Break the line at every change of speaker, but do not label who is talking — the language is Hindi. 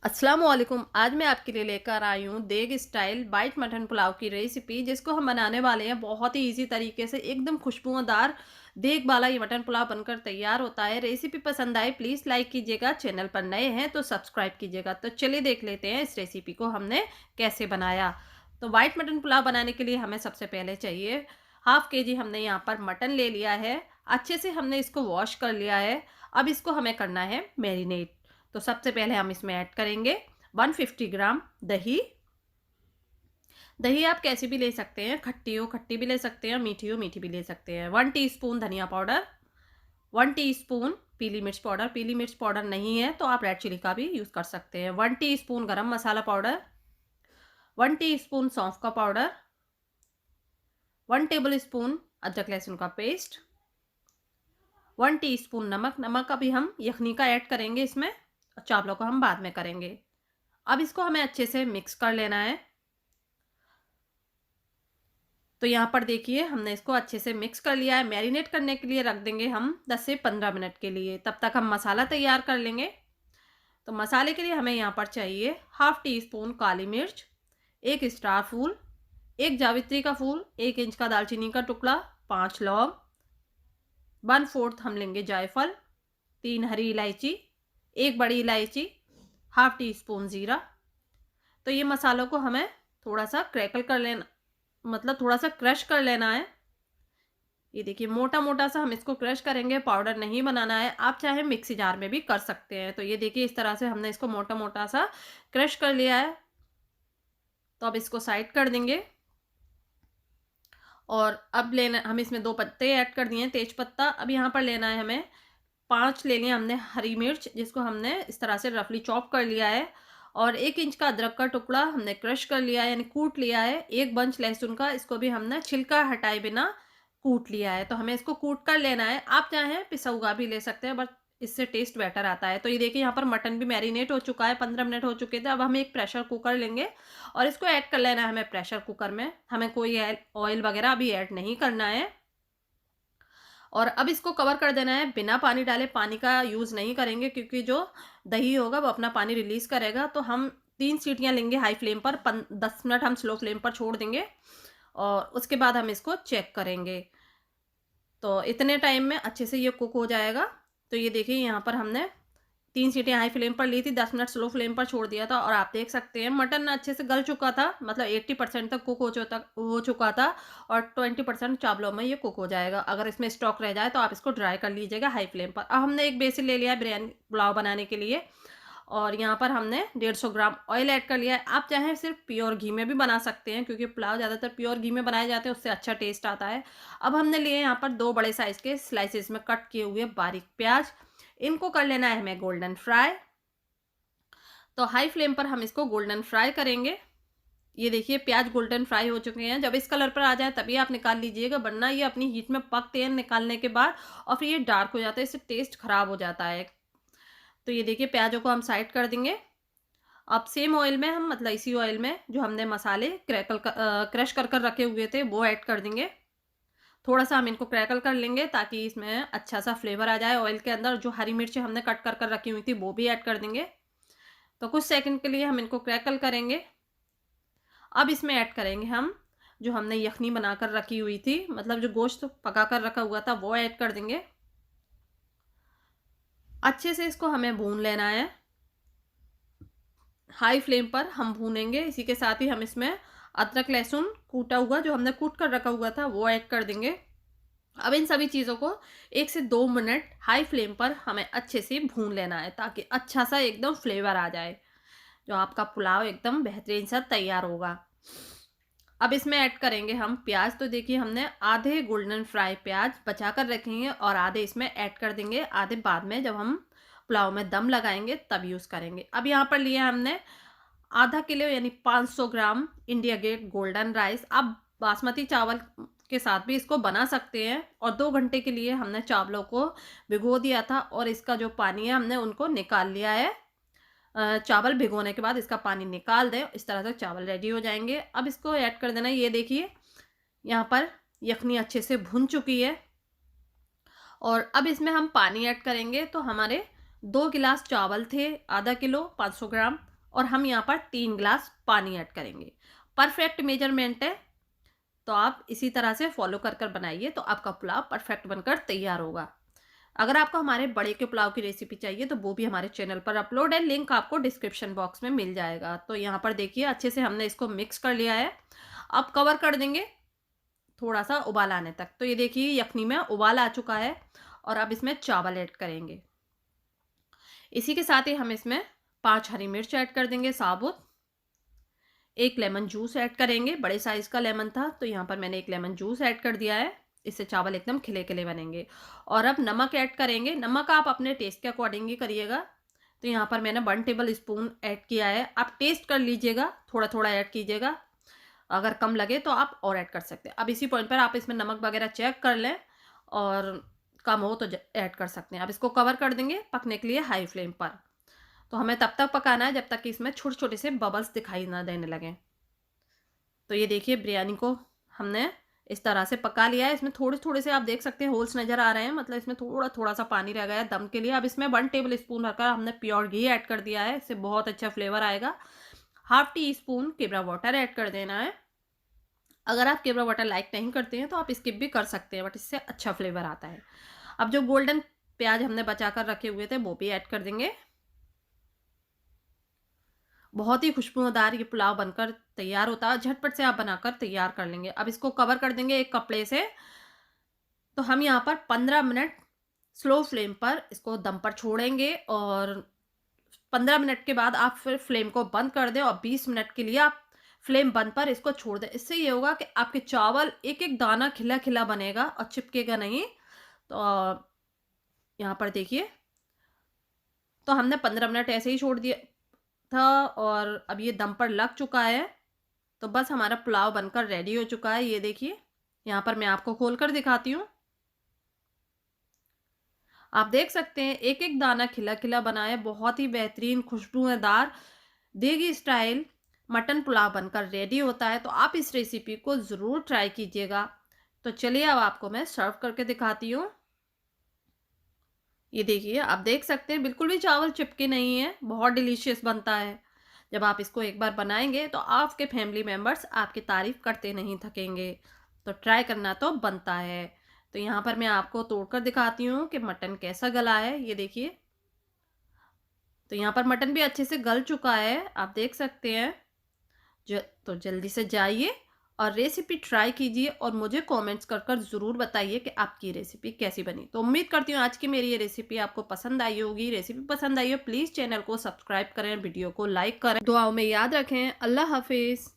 अस्सलाम वालेकुम। आज मैं आपके लिए लेकर आई हूँ देग स्टाइल वाइट मटन पुलाव की रेसिपी, जिसको हम बनाने वाले हैं बहुत ही इजी तरीके से। एकदम खुशबूदार देग वाला ये मटन पुलाव बनकर तैयार होता है। रेसिपी पसंद आए प्लीज़ लाइक कीजिएगा, चैनल पर नए हैं तो सब्सक्राइब कीजिएगा। तो चलिए देख लेते हैं इस रेसिपी को हमने कैसे बनाया। तो वाइट मटन पुलाव बनाने के लिए हमें सबसे पहले चाहिए हाफ़ केजी। हमने यहाँ पर मटन ले लिया है, अच्छे से हमने इसको वॉश कर लिया है। अब इसको हमें करना है मैरिनेट। तो सबसे पहले हम इसमें ऐड करेंगे 150 ग्राम दही। दही आप कैसी भी ले सकते हैं, खट्टी हो खट्टी भी ले सकते हैं, मीठी हो मीठी भी ले सकते हैं। 1 टीस्पून धनिया पाउडर, 1 टीस्पून पीली मिर्च पाउडर। पीली मिर्च पाउडर नहीं है तो आप रेड चिली का भी यूज़ कर सकते हैं। 1 टीस्पून गरम मसाला पाउडर, 1 टीस्पून सौंफ का पाउडर, 1 टेबल स्पून अदरक लहसुन का पेस्ट, 1 टीस्पून नमक। नमक अभी हम यखनी का ऐड करेंगे इसमें, और चावलों को हम बाद में करेंगे। अब इसको हमें अच्छे से मिक्स कर लेना है। तो यहाँ पर देखिए हमने इसको अच्छे से मिक्स कर लिया है। मैरिनेट करने के लिए रख देंगे हम 10 से 15 मिनट के लिए। तब तक हम मसाला तैयार कर लेंगे। तो मसाले के लिए हमें यहाँ पर चाहिए हाफ़ टी स्पून काली मिर्च, 1 स्टार फूल, 1 जावित्री का फूल, 1 इंच का दालचीनी का टुकड़ा, 5 लौंग, 1/4 हम लेंगे जायफल, 3 हरी इलायची, 1 बड़ी इलायची, हाफ़ टी स्पून ज़ीरा। तो ये मसालों को हमें थोड़ा सा क्रैकल कर लेना, मतलब थोड़ा सा क्रश कर लेना है। ये देखिए मोटा मोटा सा हम इसको क्रश करेंगे, पाउडर नहीं बनाना है। आप चाहे मिक्सी जार में भी कर सकते हैं। तो ये देखिए इस तरह से हमने इसको मोटा मोटा सा क्रश कर लिया है। तो अब इसको साइड कर देंगे। और अब लेना हम इसमें 2 पत्ते ऐड कर दिए हैं तेज पत्ता। अब यहाँ पर लेना है हमें 5 ले लिए हमने हरी मिर्च, जिसको हमने इस तरह से रफली चॉप कर लिया है। और 1 इंच का अदरक का टुकड़ा हमने क्रश कर लिया है, यानी कूट लिया है। 1 बंच लहसुन का, इसको भी हमने छिलका हटाए बिना कूट लिया है। तो हमें इसको कूट कर लेना है। आप चाहें पिसा हुआ भी ले सकते हैं, बट इससे टेस्ट बेटर आता है। तो ये देखिए यहाँ पर मटन भी मैरिनेट हो चुका है, 15 मिनट हो चुके थे। अब हम एक प्रेशर कुकर लेंगे और इसको ऐड कर लेना है हमें प्रेशर कुकर में। हमें कोई ऑयल वगैरह अभी ऐड नहीं करना है। और अब इसको कवर कर देना है बिना पानी डाले। पानी का यूज़ नहीं करेंगे क्योंकि जो दही होगा वो अपना पानी रिलीज़ करेगा। तो हम 3 सीटियाँ लेंगे हाई फ्लेम पर, 10 मिनट हम स्लो फ्लेम पर छोड़ देंगे और उसके बाद हम इसको चेक करेंगे। तो इतने टाइम में अच्छे से ये कुक हो जाएगा। तो ये देखिए यहाँ पर हमने 3 सीटियाँ हाई फ्लेम पर ली थी, 10 मिनट स्लो फ्लेम पर छोड़ दिया था और आप देख सकते हैं मटन अच्छे से गल चुका था, मतलब 80% तक कुक हो चुका था। और 20% चावलों में ये कुक हो जाएगा। अगर इसमें स्टॉक रह जाए तो आप इसको ड्राई कर लीजिएगा हाई फ्लेम पर। अब हमने एक बेसिन ले लिया है बिरयानी पुलाव बनाने के लिए, और यहाँ पर हमने 150 ग्राम ऑयल ऐड कर लिया है। आप चाहें सिर्फ प्योर घी में भी बना सकते हैं, क्योंकि पुलाव ज़्यादातर प्योर घी में बनाए जाते हैं, उससे अच्छा टेस्ट आता है। अब हमने लिए यहाँ पर 2 बड़े साइज़ के स्लाइसेस में कट किए हुए बारीक प्याज। इनको कर लेना है हमें गोल्डन फ्राई। तो हाई फ्लेम पर हम इसको गोल्डन फ्राई करेंगे। ये देखिए प्याज गोल्डन फ्राई हो चुके हैं। जब इस कलर पर आ जाए तभी आप निकाल लीजिएगा, वरना ये अपनी हीट में पकते हैं निकालने के बाद और फिर ये डार्क हो जाता है, इससे टेस्ट खराब हो जाता है। तो ये देखिए प्याज़ों को हम साइड कर देंगे। अब सेम ऑयल में हम, मतलब इसी ऑयल में जो हमने मसाले क्रश कर कर रखे हुए थे वो ऐड कर देंगे। थोड़ा-सा हम इनको क्रैकल कर लेंगे ताकि इसमें अच्छा-सा फ्लेवर आ जाए ऑयल के अंदर। जो हरी मिर्ची हमने कट कर कर रखी हुई थी वो भी ऐड कर देंगे। तो कुछ सेकंड के लिए हम इनको क्रैकल करेंगे। अब इसमें ऐड करेंगे हम जो हमने यखनी बनाकर रखी हुई थी, मतलब जो गोश्त पका कर रखा हुआ था वो ऐड कर देंगे। अच्छे से इसको हमें भून लेना है। हाई फ्लेम पर हम भूनेंगे। इसी के साथ ही हम इसमें अदरक लहसुन कूटा हुआ, जो हमने कूट कर रखा हुआ था, वो ऐड कर देंगे। अब इन सभी चीज़ों को 1 से 2 मिनट हाई फ्लेम पर हमें अच्छे से भून लेना है, ताकि अच्छा सा एकदम फ्लेवर आ जाए, जो आपका पुलाव एकदम बेहतरीन सा तैयार होगा। अब इसमें ऐड करेंगे हम प्याज। तो देखिए हमने आधे गोल्डन फ्राई प्याज बचा कर रखेंगे और आधे इसमें ऐड कर देंगे। आधे बाद में जब हम पुलाव में दम लगाएंगे तब यूज़ करेंगे। अब यहाँ पर लिया हमने आधा किलो यानी 500 ग्राम इंडिया गेट गोल्डन राइस। आप बासमती चावल के साथ भी इसको बना सकते हैं। और 2 घंटे के लिए हमने चावलों को भिगो दिया था और इसका जो पानी है हमने उनको निकाल लिया है। चावल भिगोने के बाद इसका पानी निकाल दें, इस तरह से चावल रेडी हो जाएंगे। अब इसको ऐड कर देना है। ये देखिए यहाँ पर यखनी अच्छे से भुन चुकी है और अब इसमें हम पानी ऐड करेंगे। तो हमारे 2 गिलास चावल थे, आधा किलो 500 ग्राम, और हम यहाँ पर 3 ग्लास पानी ऐड करेंगे। परफेक्ट मेजरमेंट है, तो आप इसी तरह से फॉलो कर कर बनाइए, तो आपका पुलाव परफेक्ट बनकर तैयार होगा। अगर आपको हमारे बड़े के पुलाव की रेसिपी चाहिए तो वो भी हमारे चैनल पर अपलोड है, लिंक आपको डिस्क्रिप्शन बॉक्स में मिल जाएगा। तो यहाँ पर देखिए अच्छे से हमने इसको मिक्स कर लिया है। अब कवर कर देंगे थोड़ा सा उबाल आने तक। तो ये देखिए यखनी में उबाल आ चुका है और अब इसमें चावल ऐड करेंगे। इसी के साथ ही हम इसमें 5 हरी मिर्च ऐड कर देंगे साबुत। 1 लेमन जूस ऐड करेंगे, बड़े साइज़ का लेमन था तो यहाँ पर मैंने 1 लेमन जूस ऐड कर दिया है। इससे चावल एकदम खिले-खिले बनेंगे। और अब नमक ऐड करेंगे, नमक आप अपने टेस्ट के अकॉर्डिंग ही करिएगा। तो यहाँ पर मैंने 1 टेबल स्पून ऐड किया है, आप टेस्ट कर लीजिएगा, थोड़ा-थोड़ा ऐड कीजिएगा। अगर कम लगे तो आप और ऐड कर सकते हैं। अब इसी पॉइंट पर आप इसमें नमक वगैरह चेक कर लें और कम हो तो ऐड कर सकते हैं। अब इसको कवर कर देंगे पकने के लिए हाई फ्लेम पर। तो हमें तब तक पकाना है जब तक कि इसमें छोटे-छोटे से बबल्स दिखाई ना देने लगें। तो ये देखिए बिरयानी को हमने इस तरह से पका लिया है। इसमें थोड़े-थोड़े से आप देख सकते हैं होल्स नज़र आ रहे हैं, मतलब इसमें थोड़ा-थोड़ा सा पानी रह गया है दम के लिए। अब इसमें 1 टेबल स्पून भरकर हमने प्योर घी ऐड कर दिया है, इससे बहुत अच्छा फ्लेवर आएगा। हाफ टी स्पून केवड़ा वाटर ऐड कर देना है। अगर आप केवड़ा वाटर लाइक नहीं करते हैं तो आप स्किप भी कर सकते हैं, बट इससे अच्छा फ्लेवर आता है। अब जो गोल्डन प्याज हमने बचा कर रखे हुए थे वो भी ऐड कर देंगे। बहुत ही खुशबूदार ये पुलाव बनकर तैयार होता है, झटपट से आप बनाकर तैयार कर लेंगे। अब इसको कवर कर देंगे एक कपड़े से। तो हम यहाँ पर 15 मिनट स्लो फ्लेम पर इसको दम पर छोड़ेंगे और 15 मिनट के बाद आप फिर फ्लेम को बंद कर दें और 20 मिनट के लिए आप फ्लेम बंद पर इसको छोड़ दें। इससे ये होगा कि आपके चावल एक-एक दाना खिला-खिला बनेगा और चिपकेगा नहीं। तो यहाँ पर देखिए, तो हमने 15 मिनट ऐसे ही छोड़ दिया था और अब ये दम पर लग चुका है। तो बस हमारा पुलाव बनकर रेडी हो चुका है। ये देखिए, यहाँ पर मैं आपको खोलकर दिखाती हूँ। आप देख सकते हैं एक-एक दाना खिला-खिला बना है, बहुत ही बेहतरीन खुशबूदार देगी स्टाइल मटन पुलाव बनकर रेडी होता है। तो आप इस रेसिपी को ज़रूर ट्राई कीजिएगा। तो चलिए अब आपको मैं सर्व करके दिखाती हूँ। ये देखिए, आप देख सकते हैं बिल्कुल भी चावल चिपके नहीं हैं, बहुत डिलीशियस बनता है। जब आप इसको एक बार बनाएँगे तो आपके फैमिली मेंबर्स आपकी तारीफ़ करते नहीं थकेंगे। तो ट्राई करना तो बनता है। तो यहाँ पर मैं आपको तोड़कर दिखाती हूँ कि मटन कैसा गला है, ये देखिए। तो यहाँ पर मटन भी अच्छे से गल चुका है, आप देख सकते हैं। तो जल्दी से जाइए और रेसिपी ट्राई कीजिए और मुझे कमेंट्स कर कर ज़रूर बताइए कि आपकी रेसिपी कैसी बनी। तो उम्मीद करती हूँ आज की मेरी ये रेसिपी आपको पसंद आई होगी। रेसिपी पसंद आई हो प्लीज़ चैनल को सब्सक्राइब करें, वीडियो को लाइक करें, दुआओं में याद रखें। अल्लाह हाफिज़।